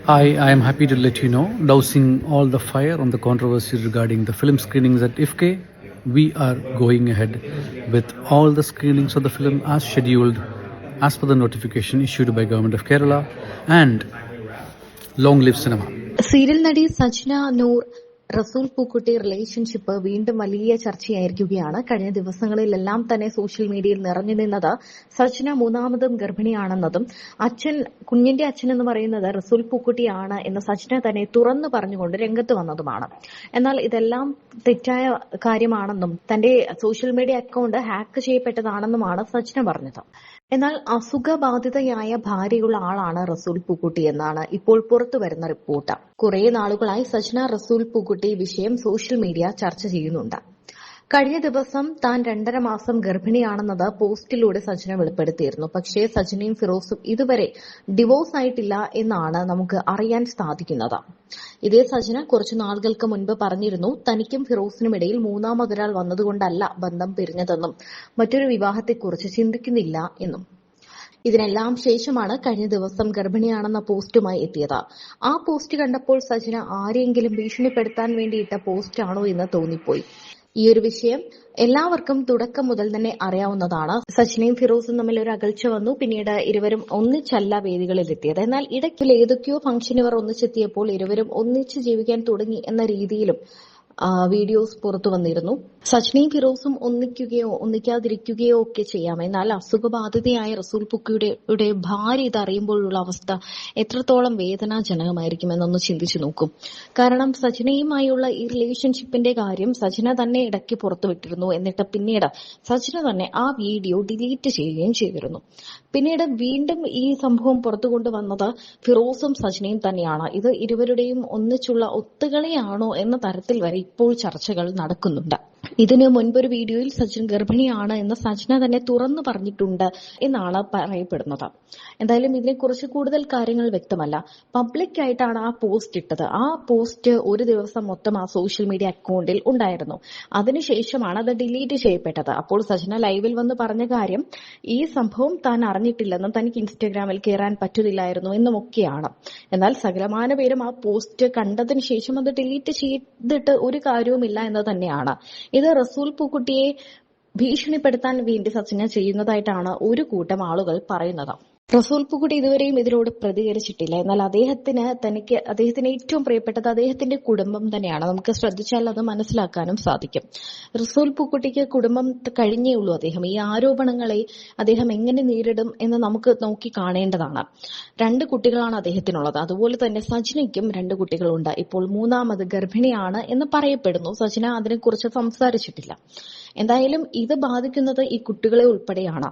I am happy to let you know, dousing all the fire on the controversy regarding the film screenings at IFK, we are going ahead with all the screenings of the film as scheduled, as per the notification issued by Government of Kerala, and long live cinema. Serial നടി സജ്ന നൂർ റസൂൽ Pookutty relationship വീണ്ടും വലിയ ചർച്ചയായിരിക്കുകയാണ്. കഴിഞ്ഞ ദിവസങ്ങളിലെല്ലാം തന്നെ social മീഡിയയിൽ നിറഞ്ഞു നിന്നത് സജ്ന മൂന്നാമതും ഗർഭിണിയാണെന്നതും കുഞ്ഞിന്റെ അച്ഛൻ എന്ന് പറയുന്നത് റസൂൽ പൂക്കുട്ടിയാണ് എന്ന് സജ്ന തന്നെ തുറന്നു പറഞ്ഞുകൊണ്ട് രംഗത്ത് വന്നതുമാണ്. എന്നാൽ ഇതെല്ലാം തെറ്റായ കാര്യമാണെന്നും തന്റെ സോഷ്യൽ മീഡിയ അക്കൗണ്ട് ഹാക്ക് ചെയ്യപ്പെട്ടതാണെന്നുമാണ് സജ്ന പറഞ്ഞത്. എന്നാൽ അസുഖബാധിതയായ ഭാര്യയുള്ള ആളാണ് റസൂൽ പൂക്കുട്ടി എന്നാണ് ഇപ്പോൾ പുറത്തുവരുന്ന റിപ്പോർട്ട്. കുറെ നാളുകളായി സജ്ന റസൂൽ പൂക്കുട്ടി വിഷയം സോഷ്യൽ മീഡിയ ചർച്ച ചെയ്യുന്നുണ്ട്. കഴിഞ്ഞ ദിവസം താൻ 2.5 മാസം ഗർഭിണിയാണെന്നത് പോസ്റ്റിലൂടെ സജ്ന വെളിപ്പെടുത്തിയിരുന്നു. പക്ഷേ സജ്നയും ഫിറോസും ഇതുവരെ ഡിവോഴ്സ് ആയിട്ടില്ല എന്നാണ് നമുക്ക് അറിയാൻ സാധിക്കുന്നത്. ഇതേ സജ്ന കുറച്ചു നാളുകൾക്ക് മുൻപ് പറഞ്ഞിരുന്നു, തനിക്കും ഫിറോസിനും ഇടയിൽ മൂന്നാമതൊരാൾ വന്നതുകൊണ്ടല്ല ബന്ധം പിരിഞ്ഞതെന്നും മറ്റൊരു വിവാഹത്തെക്കുറിച്ച് ചിന്തിക്കുന്നില്ല എന്നും. ഇതിനെല്ലാം ശേഷമാണ് കഴിഞ്ഞ ദിവസം ഗർഭിണിയാണെന്ന പോസ്റ്റുമായി എത്തിയത്. ആ പോസ്റ്റ് കണ്ടപ്പോൾ സജ്ന ആരെയെങ്കിലും ഭീഷണിപ്പെടുത്താൻ വേണ്ടിയിട്ട പോസ്റ്റാണോ എന്ന് തോന്നിപ്പോയി. ഈ ഒരു വിഷയം എല്ലാവർക്കും തുടക്കം മുതൽ തന്നെ അറിയാവുന്നതാണ്. സജ്നയും ഫിറോസും തമ്മിൽ ഒരു അകൽച്ച വന്നു. പിന്നീട് ഇരുവരും ഒന്നിച്ചല്ല വേദികളിലെത്തിയത്. എന്നാൽ ഇടയ്ക്കിൽ ഏതൊക്കെയോ ഫംഗ്ഷനുകൾ ഒന്നിച്ചെത്തിയപ്പോൾ ഇരുവരും ഒന്നിച്ച് ജീവിക്കാൻ തുടങ്ങി എന്ന രീതിയിലും വീഡിയോസ് പുറത്തു വന്നിരുന്നു. സജ്നയും ഫിറോസും ഒന്നിക്കുകയോ ഒന്നിക്കാതിരിക്കുകയോ ഒക്കെ ചെയ്യാം. എന്നാൽ അസുഖബാധിതയായ റസൂൽ പൂക്കുട്ടിയുടെ ഭാര്യ ഇതറിയുമ്പോഴുള്ള അവസ്ഥ എത്രത്തോളം വേദനാജനകമായിരിക്കുമെന്നൊന്ന് ചിന്തിച്ചു നോക്കും. കാരണം സജ്നയുമായുള്ള ഈ റിലേഷൻഷിപ്പിന്റെ കാര്യം സജ്ന തന്നെ ഇടയ്ക്ക് പുറത്തുവിട്ടിരുന്നു. എന്നിട്ട് പിന്നീട് സജ്ന തന്നെ ആ വീഡിയോ ഡിലീറ്റ് ചെയ്യുകയും ചെയ്തിരുന്നു. പിന്നീട് വീണ്ടും ഈ സംഭവം പുറത്തു കൊണ്ടുവന്നത് ഫിറോസും സജ്നയും തന്നെയാണ്. ഇത് ഇരുവരുടെയും ഒന്നിച്ചുള്ള ഒത്തുകളിയാണോ എന്ന തരത്തിൽ വരെ ഇപ്പോൾ ചർച്ചകൾ നടക്കുന്നുണ്ട്. ഇതിന് മുൻപൊരു വീഡിയോയിൽ സജ്ന ഗർഭിണിയാണ് എന്ന് സജ്ന തന്നെ തുറന്നു പറഞ്ഞിട്ടുണ്ട് എന്നാണ് പറയപ്പെടുന്നത്. എന്തായാലും ഇതിനെക്കുറിച്ച് കൂടുതൽ കാര്യങ്ങൾ വ്യക്തമല്ല. പബ്ലിക് ആയിട്ടാണ് ആ പോസ്റ്റ് ഇട്ടത്. ആ പോസ്റ്റ് ഒരു ദിവസം മൊത്തം ആ സോഷ്യൽ മീഡിയ അക്കൗണ്ടിൽ ഉണ്ടായിരുന്നു. അതിനുശേഷമാണ് അത് ഡിലീറ്റ് ചെയ്യപ്പെട്ടത്. അപ്പോൾ സജ്ന ലൈവിൽ വന്ന് പറഞ്ഞ കാര്യം ഈ സംഭവം താൻ അറിഞ്ഞിട്ടില്ലെന്നും തനിക്ക് ഇൻസ്റ്റഗ്രാമിൽ കയറാൻ പറ്റുന്നില്ലായിരുന്നു എന്നുമൊക്കെയാണ്. എന്നാൽ സകലമാന പേരും ആ പോസ്റ്റ് കണ്ടതിന് ശേഷം അത് ഡിലീറ്റ് ചെയ്തിട്ട് ഒരു കാര്യവുമില്ല എന്ന് തന്നെയാണ്. ഇത് റസൂൽ പൂക്കുട്ടിയെ ഭീഷണിപ്പെടുത്താൻ വേണ്ടി സജ്ന ചെയ്യുന്നതായിട്ടാണ് ഒരു കൂട്ടം ആളുകൾ പറയുന്നത്. റസൂൽ പൂക്കുട്ടി ഇതുവരെയും ഇതിനോട് പ്രതികരിച്ചിട്ടില്ല. എന്നാൽ അദ്ദേഹത്തിന് ഏറ്റവും പ്രിയപ്പെട്ടത് അദ്ദേഹത്തിന്റെ കുടുംബം തന്നെയാണ്. നമുക്ക് ശ്രദ്ധിച്ചാൽ അത് മനസ്സിലാക്കാനും സാധിക്കും. റസൂൽ പൂക്കുട്ടിക്ക് കുടുംബം കഴിഞ്ഞേ ഉള്ളൂ. ഈ ആരോപണങ്ങളെ അദ്ദേഹം എങ്ങനെ നേരിടും എന്ന് നമുക്ക് നോക്കി കാണേണ്ടതാണ്. 2 കുട്ടികളാണ് അദ്ദേഹത്തിനുള്ളത്. അതുപോലെ തന്നെ സജ്നയ്ക്കും 2 കുട്ടികളുണ്ട്. ഇപ്പോൾ മൂന്നാമത് ഗർഭിണിയാണ് എന്ന് പറയപ്പെടുന്നു. സജ്ന അതിനെക്കുറിച്ച് സംസാരിച്ചിട്ടില്ല. എന്തായാലും ഇത് ബാധിക്കുന്നത് ഈ കുട്ടികളെ ഉൾപ്പെടെയാണ്.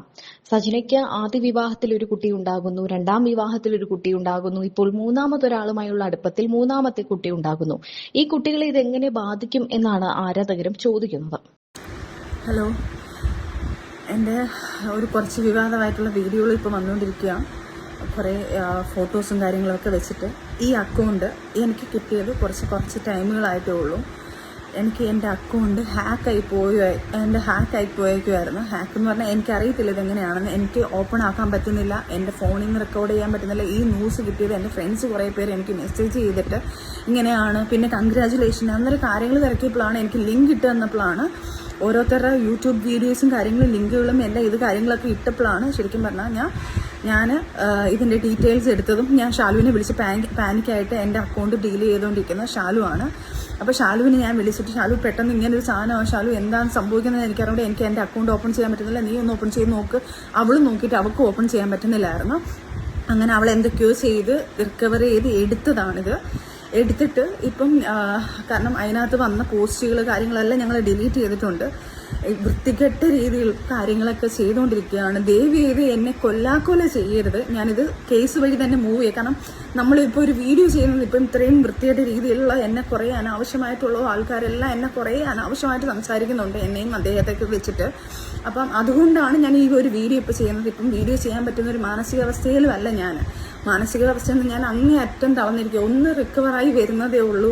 സജ്നയ്ക്ക് ആദ്യ വിവാഹത്തിൽ ഒരു കുട്ടി ഉണ്ടാകുന്നു, 2ാം വിവാഹത്തിൽ ഒരു കുട്ടി ഉണ്ടാകുന്നു, ഇപ്പോൾ മൂന്നാമതൊരാളുമായുള്ള അടുപ്പത്തിൽ 3ാമത്തെ കുട്ടി ഉണ്ടാകുന്നു. ഈ കുട്ടികളെ ഇതെങ്ങനെ ബാധിക്കും എന്നാണ് ആരാധകരും ചോദിക്കുന്നത്. ഹലോ, എൻ്റെ കുറച്ച് വിവാദമായിട്ടുള്ള വീഡിയോകൾ ഇപ്പോൾ വന്നുകൊണ്ടിരിക്കുക. കുറേ ഫോട്ടോസും കാര്യങ്ങളൊക്കെ വെച്ചിട്ട് ഈ അക്കൗണ്ട് എനിക്ക് കിട്ടിയത് കുറച്ച് ടൈമുകളായിട്ടേ ഉള്ളൂ. എനിക്ക് എൻ്റെ അക്കൗണ്ട് ഹാക്കായി പോയേക്കുമായിരുന്നു. ഹാക്ക് എന്ന് പറഞ്ഞാൽ എനിക്കറിയത്തില്ല ഇതെങ്ങനെയാണെന്ന്. എനിക്ക് ഓപ്പൺ ആക്കാൻ പറ്റുന്നില്ല, എൻ്റെ ഫോണിൽ നിന്ന് റെക്കോർഡ് ചെയ്യാൻ പറ്റുന്നില്ല. ഈ ന്യൂസ് കിട്ടിയത് എൻ്റെ ഫ്രണ്ട്സ് കുറേ പേര് എനിക്ക് മെസ്സേജ് ചെയ്തിട്ട് ഇങ്ങനെയാണ്, പിന്നെ കൺഗ്രാജുലേഷൻ അന്നേരം കാര്യങ്ങൾ തിരക്കിയപ്പോഴാണ് എനിക്ക് ലിങ്ക് ഇട്ട് തന്നപ്പോഴാണ് ഓരോരുത്തരുടെ യൂട്യൂബ് വീഡിയോസും കാര്യങ്ങളും ലിങ്കുകളും എല്ലാം കാര്യങ്ങളൊക്കെ ഇട്ടപ്പോഴാണ് ശരിക്കും പറഞ്ഞാൽ ഞാൻ ഇതിൻ്റെ ഡീറ്റെയിൽസ് എടുത്തതും. ഞാൻ ഷാലുവിനെ വിളിച്ച് പാനിക്കായിട്ട് എൻ്റെ അക്കൗണ്ട് ഡീൽ ചെയ്തുകൊണ്ടിരിക്കുന്നത് ഷാലുവാണ്. അപ്പോൾ ഷാലുവിനെ ഞാൻ വിളിച്ചിട്ട്, ഷാലു പെട്ടെന്ന് ഇങ്ങനൊരു സാധനമാണ്, ഷാലു എന്താണ് സംഭവിക്കുന്നത് എനിക്കറിയാം, എനിക്ക് എൻ്റെ അക്കൗണ്ട് ഓപ്പൺ ചെയ്യാൻ പറ്റുന്നില്ല, നീ ഒന്ന് ഓപ്പൺ ചെയ്ത് നോക്ക്. അവൾ നോക്കിയിട്ട് അവൾക്ക് ഓപ്പൺ ചെയ്യാൻ പറ്റുന്നില്ലായിരുന്നു. അങ്ങനെ അവൾ എന്തൊക്കെയോ ചെയ്ത് റിക്കവർ ചെയ്ത് എടുത്തിട്ട് ഇപ്പം കാരണം അതിനകത്ത് വന്ന പോസ്റ്റുകൾ കാര്യങ്ങളെല്ലാം ഞങ്ങൾ ഡിലീറ്റ് ചെയ്തിട്ടുണ്ട്. വൃത്തികെട്ട രീതിയിൽ കാര്യങ്ങളൊക്കെ ചെയ്തുകൊണ്ടിരിക്കുകയാണ്. ദയവ് ചെയ്ത് എന്നെ കൊല്ലാക്കൊല ചെയ്യരുത്. ഞാനിത് കേസ് വഴി തന്നെ മൂവ് ചെയ്യാം. കാരണം നമ്മളിപ്പോൾ ഒരു വീഡിയോ ചെയ്യുന്നത് ഇപ്പം ഇത്രയും വൃത്തികെട്ട രീതിയിലുള്ള എന്നെ കുറേ അനാവശ്യമായിട്ടുള്ള ആൾക്കാരെല്ലാം എന്നെ കുറേ അനാവശ്യമായിട്ട് സംസാരിക്കുന്നുണ്ട്, എന്നെയും അദ്ദേഹത്തെയൊക്കെ വെച്ചിട്ട്. അപ്പം അതുകൊണ്ടാണ് ഞാൻ ഈ ഒരു വീഡിയോ ഇപ്പോൾ ചെയ്യുന്നത്. ഇപ്പം വീഡിയോ ചെയ്യാൻ പറ്റുന്ന ഒരു മാനസികാവസ്ഥയിലുമല്ല ഞാൻ. മാനസികാവസ്ഥയിൽ നിന്ന് ഞാൻ അങ്ങേയറ്റം തളർന്നിരിക്കുക. ഒന്ന് റിക്കവറായി വരുന്നതേ ഉള്ളൂ.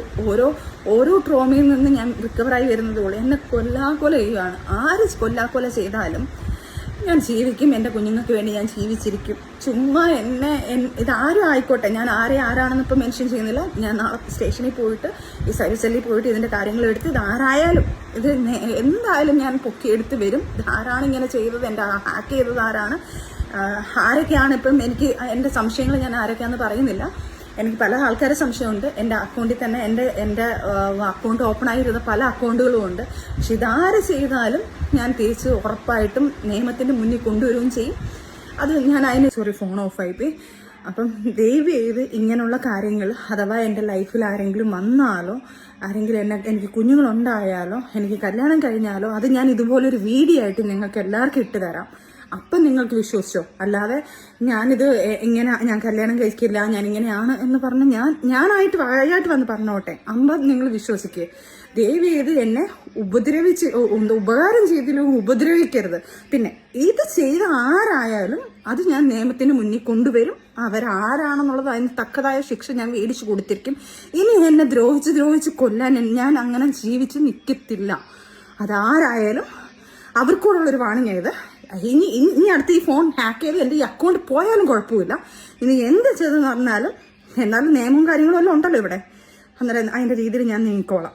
ഓരോ ട്രോമയിൽ നിന്ന് ഞാൻ റിക്കവറായി വരുന്നതേ ഉള്ളൂ. എന്നെ കൊല്ലാക്കൊല ചെയ്യുകയാണ്. ആര് കൊല്ലാക്കൊല ചെയ്താലും ഞാൻ ജീവിക്കും, എൻ്റെ കുഞ്ഞുങ്ങൾക്ക് വേണ്ടി ഞാൻ ജീവിച്ചിരിക്കും. ചുമ്മാ ഇതാരും ആയിക്കോട്ടെ, ഞാൻ ആരാണെന്ന് ഇപ്പം മെൻഷൻ ചെയ്യുന്നില്ല. ഞാൻ നാളെ സ്റ്റേഷനിൽ പോയിട്ട് ഈ സർവീസ് സെല്ലിൽ പോയിട്ട് ഇതിൻ്റെ കാര്യങ്ങൾ എടുത്ത് ഇതാരായാലും ഇത് എന്തായാലും ഞാൻ പൊക്കിയെടുത്ത് വരും. ഇതാരാണ് ഇങ്ങനെ ചെയ്തത്, എൻ്റെ ഹാക്ക് ചെയ്തത് ആരാണ്, ആരൊക്കെയാണ് ഇപ്പം എനിക്ക് എൻ്റെ സംശയങ്ങൾ ഞാൻ ആരൊക്കെയാണെന്ന് പറയുന്നില്ല. എനിക്ക് പല ആൾക്കാരെ സംശയമുണ്ട്. എൻ്റെ അക്കൗണ്ടിൽ തന്നെ എൻ്റെ അക്കൗണ്ട് ഓപ്പൺ ആയിരുന്ന പല അക്കൗണ്ടുകളും ഉണ്ട്. പക്ഷെ ഇതാര് ചെയ്താലും ഞാൻ തിരിച്ച് ഉറപ്പായിട്ടും നിയമത്തിൻ്റെ മുന്നിൽ കൊണ്ടുവരികയും ചെയ്യും. അത് ഞാൻ ഫോൺ ഓഫായിപ്പോയി. അപ്പം ദയവ് ചെയ്ത് ഇങ്ങനെയുള്ള കാര്യങ്ങൾ അഥവാ എൻ്റെ ലൈഫിൽ ആരെങ്കിലും വന്നാലോ, ആരെങ്കിലും എനിക്ക് കുഞ്ഞുങ്ങളുണ്ടായാലോ, എനിക്ക് കല്യാണം കഴിഞ്ഞാലോ, അത് ഞാൻ ഇതുപോലൊരു വീഡിയോ ആയിട്ട് നിങ്ങൾക്ക് എല്ലാവർക്കും ഇട്ട് തരാം. അപ്പം നിങ്ങൾക്ക് വിശ്വസിച്ചോ. അല്ലാതെ ഞാനിത് ഞാൻ കല്യാണം കഴിക്കില്ല, ഞാൻ ഇങ്ങനെയാണ് എന്ന് പറഞ്ഞ് ഞാനായിട്ട് വായായിട്ട് വന്ന് പറഞ്ഞോട്ടെ, നിങ്ങൾ വിശ്വസിക്കേ. ദയവ് ചെയ്ത് എന്നെ ഉപകാരം ചെയ്തില്ലെങ്കിൽ ഉപദ്രവിക്കരുത്. പിന്നെ ഇത് ചെയ്ത ആരായാലും അത് ഞാൻ നിയമത്തിന് മുന്നിൽ കൊണ്ടുവരും. അവരാരാണെന്നുള്ളത് അതിന് തക്കതായ ശിക്ഷ ഞാൻ മേടിച്ചു കൊടുത്തിരിക്കും. ഇനി എന്നെ ദ്രോഹിച്ച് കൊല്ലാൻ ഞാൻ അങ്ങനെ ജീവിച്ച് നിൽക്കത്തില്ല. അതാരായാലും അവർക്കൂടുള്ളൊരു വാണിംഗ് ആയത്. ഇനി അടുത്ത് ഈ ഫോൺ ഹാക്ക് ചെയ്ത് എൻ്റെ ഈ അക്കൗണ്ട് പോയാലും കുഴപ്പമില്ല. ഇനി എന്ത് ചെയ്തെന്ന് പറഞ്ഞാലും എന്നാലും നിയമവും കാര്യങ്ങളും എല്ലാം ഉണ്ടല്ലോ ഇവിടെ. അന്നേരം അതിൻ്റെ രീതിയിൽ ഞാൻ നീങ്ങിക്കോളാം.